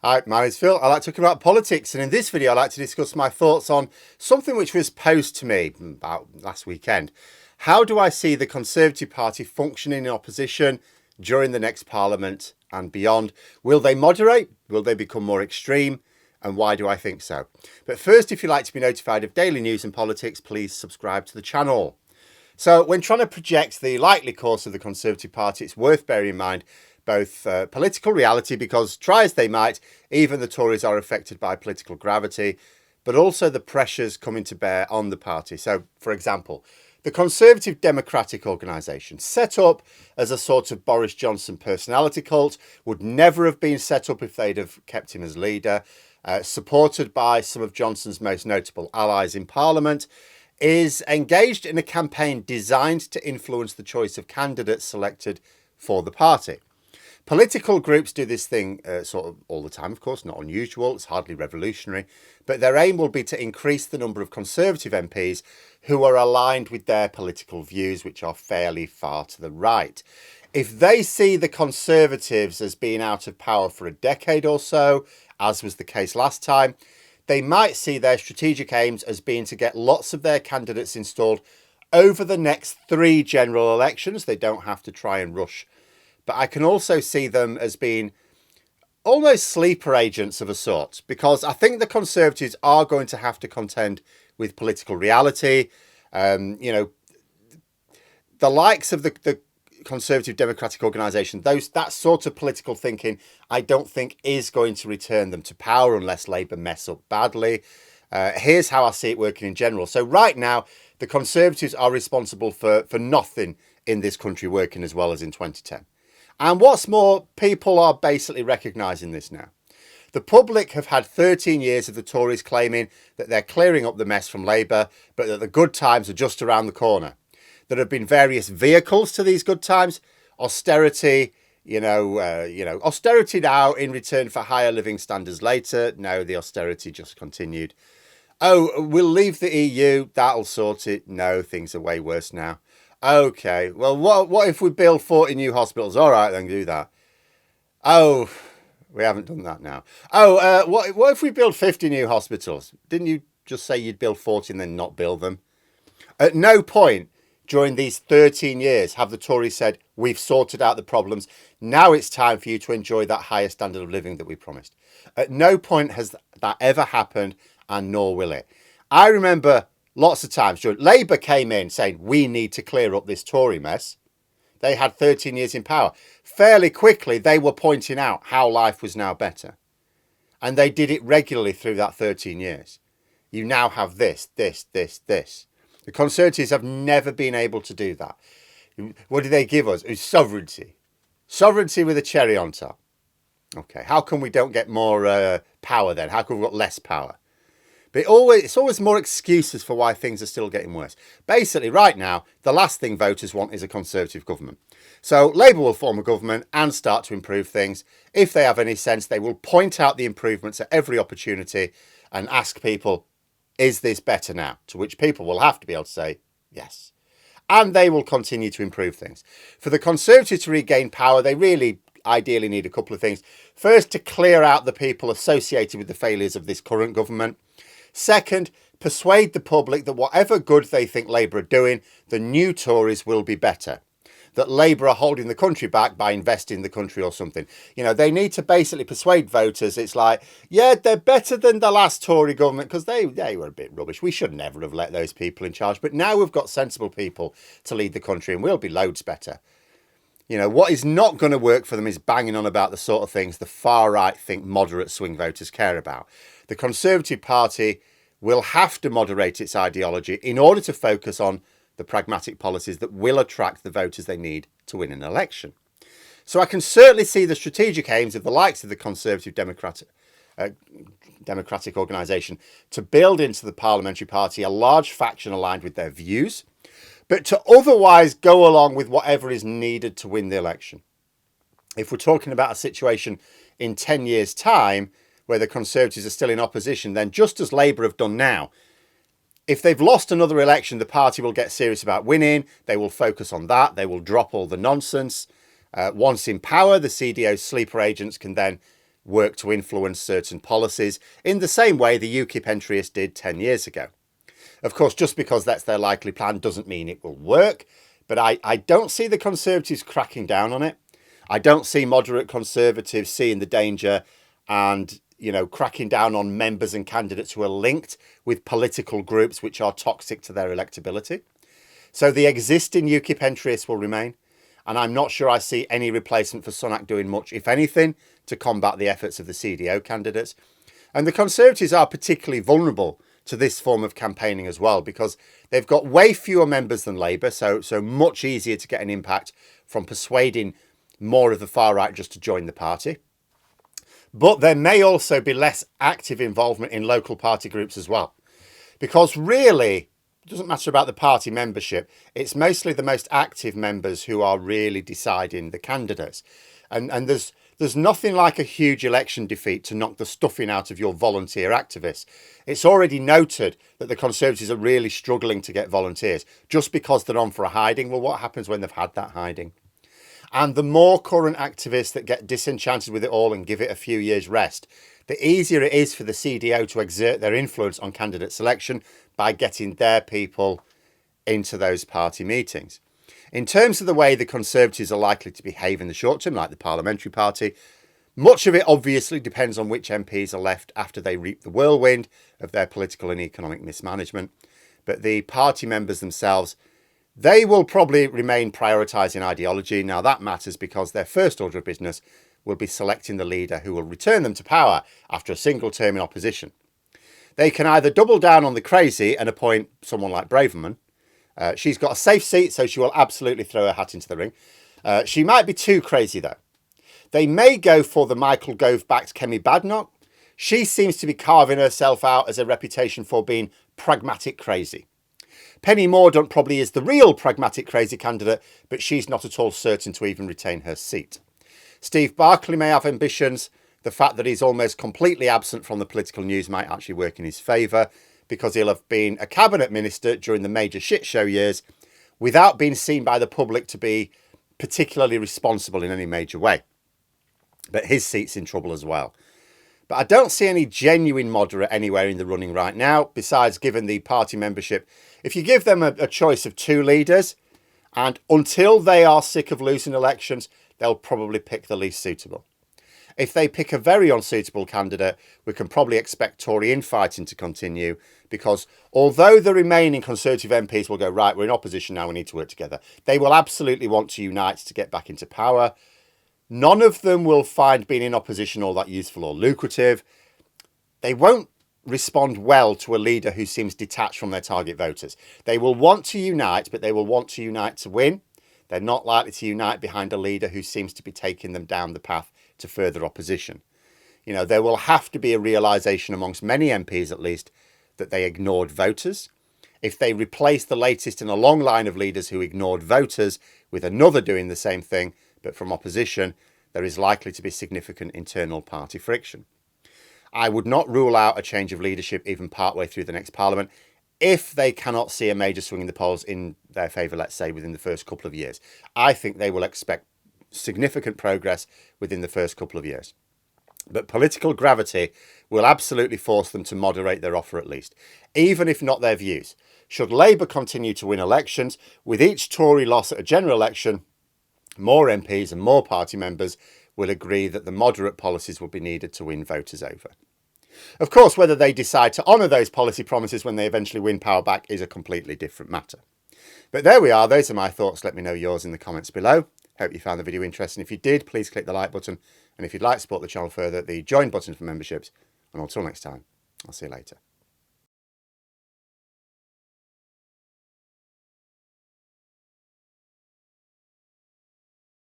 Hi, my name's Phil. I like talking about politics, and in this video, I like to discuss my thoughts on something which was posed to me about last weekend. How do I see the Conservative Party functioning in opposition during the next Parliament and beyond? Will they moderate? Will they become more extreme? And why do I think so? But first, if you'd like to be notified of daily news and politics, please subscribe to the channel. So when trying to project the likely course of the Conservative Party, it's worth bearing in mind both political reality, because try as they might, even the Tories are affected by political gravity, but also the pressures coming to bear on the party. So, for example, the Conservative Democratic Organisation, set up as a sort of Boris Johnson personality cult, would never have been set up if they'd have kept him as leader, supported by some of Johnson's most notable allies in Parliament, is engaged in a campaign designed to influence the choice of candidates selected for the party. Political groups do this thing sort of all the time, of course, not unusual, it's hardly revolutionary, but their aim will be to increase the number of Conservative MPs who are aligned with their political views, which are fairly far to the right. If they see the Conservatives as being out of power for a decade or so, as was the case last time, they might see their strategic aims as being to get lots of their candidates installed over the next 3 general elections. They don't have to try and rush. But I can also see them as being almost sleeper agents of a sort, because I think the Conservatives are going to have to contend with political reality. The likes of the Conservative Democratic Organisation, that sort of political thinking, I don't think is going to return them to power unless Labour mess up badly. Here's how I see it working in general. So right now, the Conservatives are responsible for nothing in this country working as well as in 2010. And what's more, people are basically recognising this now. The public have had 13 years of the Tories claiming that they're clearing up the mess from Labour, but that the good times are just around the corner. There have been various vehicles to these good times. Austerity, austerity now in return for higher living standards later. No, the austerity just continued. Oh, we'll leave the EU, that'll sort it. No, things are way worse now. Okay, well, what if we build 40 new hospitals? All right, then do that. Oh, we haven't done that now. Oh, what if we build 50 new hospitals? Didn't you just say you'd build 40 and then not build them? At no point during these 13 years have the Tories said, we've sorted out the problems. Now it's time for you to enjoy that higher standard of living that we promised. At no point has that ever happened, and nor will it. I remember lots of times Labour came in saying, we need to clear up this Tory mess. They had 13 years in power. Fairly quickly, they were pointing out how life was now better. And they did it regularly through that 13 years. You now have this. The Conservatives have never been able to do that. What did they give us? It was sovereignty. Sovereignty with a cherry on top. Okay, how come we don't get more power then? How come we've got less power? But it's always more excuses for why things are still getting worse. Basically, right now, the last thing voters want is a Conservative government. So Labour will form a government and start to improve things. If they have any sense, they will point out the improvements at every opportunity and ask people, is this better now? To which people will have to be able to say yes. And they will continue to improve things. For the Conservatives to regain power, they really ideally need a couple of things. First, to clear out the people associated with the failures of this current government. Second, persuade the public that whatever good they think Labour are doing, the new Tories will be better. That Labour are holding the country back by investing in the country or something. They need to basically persuade voters. It's like, yeah, they're better than the last Tory government because they were a bit rubbish. We should never have let those people in charge. But now we've got sensible people to lead the country and we'll be loads better. What is not going to work for them is banging on about the sort of things the far right think moderate swing voters care about. The Conservative Party will have to moderate its ideology in order to focus on the pragmatic policies that will attract the voters they need to win an election. So I can certainly see the strategic aims of the likes of the Conservative Democratic Organisation to build into the parliamentary party a large faction aligned with their views, but to otherwise go along with whatever is needed to win the election. If we're talking about a situation in 10 years' time where the Conservatives are still in opposition, then just as Labour have done now, if they've lost another election, the party will get serious about winning. They will focus on that. They will drop all the nonsense. Once in power, the CDO's sleeper agents can then work to influence certain policies in the same way the UKIP entryists did 10 years ago. Of course, just because that's their likely plan doesn't mean it will work, but I don't see the Conservatives cracking down on it. I don't see moderate Conservatives seeing the danger and, cracking down on members and candidates who are linked with political groups which are toxic to their electability. So the existing UKIP entryists will remain, and I'm not sure I see any replacement for Sunak doing much, if anything, to combat the efforts of the CDO candidates. And the Conservatives are particularly vulnerable to this form of campaigning as well, because they've got way fewer members than Labour, so much easier to get an impact from persuading more of the far right just to join the party. But there may also be less active involvement in local party groups as well, because really, it doesn't matter about the party membership. It's mostly the most active members who are really deciding the candidates. And there's nothing like a huge election defeat to knock the stuffing out of your volunteer activists. It's already noted that the Conservatives are really struggling to get volunteers just because they're on for a hiding. Well, what happens when they've had that hiding? And the more current activists that get disenchanted with it all and give it a few years rest, the easier it is for the CDO to exert their influence on candidate selection by getting their people into those party meetings. In terms of the way the Conservatives are likely to behave in the short term, like the Parliamentary Party, much of it obviously depends on which MPs are left after they reap the whirlwind of their political and economic mismanagement. But the party members themselves, they will probably remain prioritising ideology. Now that matters because their first order of business will be selecting the leader who will return them to power after a single term in opposition. They can either double down on the crazy and appoint someone like Braverman. She's got a safe seat, so she will absolutely throw her hat into the ring. She might be too crazy, though. They may go for the Michael Gove-backed Kemi Badenoch. She seems to be carving herself out as a reputation for being pragmatic crazy. Penny Mordaunt probably is the real pragmatic crazy candidate, but she's not at all certain to even retain her seat. Steve Barclay may have ambitions. The fact that he's almost completely absent from the political news might actually work in his favour, because he'll have been a cabinet minister during the major shit show years without being seen by the public to be particularly responsible in any major way. But his seat's in trouble as well. But I don't see any genuine moderate anywhere in the running right now, besides given the party membership. If you give them a choice of two leaders, and until they are sick of losing elections, they'll probably pick the least suitable. If they pick a very unsuitable candidate, we can probably expect Tory infighting to continue, because although the remaining Conservative MPs will go, right, we're in opposition now, we need to work together, they will absolutely want to unite to get back into power. None of them will find being in opposition all that useful or lucrative. They won't respond well to a leader who seems detached from their target voters. They will want to unite, but they will want to unite to win. They're not likely to unite behind a leader who seems to be taking them down the path to further opposition. There will have to be a realisation amongst many MPs, at least, that they ignored voters. If they replace the latest in a long line of leaders who ignored voters with another doing the same thing, but from opposition, there is likely to be significant internal party friction. I would not rule out a change of leadership even partway through the next Parliament if they cannot see a major swing in the polls in their favour, let's say, within the first couple of years. I think they will expect significant progress within the first couple of years. But political gravity will absolutely force them to moderate their offer at least, even if not their views. Should Labour continue to win elections, with each Tory loss at a general election, more MPs and more party members will agree that the moderate policies will be needed to win voters over. Of course, whether they decide to honour those policy promises when they eventually win power back is a completely different matter. But there we are. Those are my thoughts. Let me know yours in the comments below. Hope you found the video interesting. If you did, please click the like button. And if you'd like to support the channel further, the join button for memberships. And until next time, I'll see you later.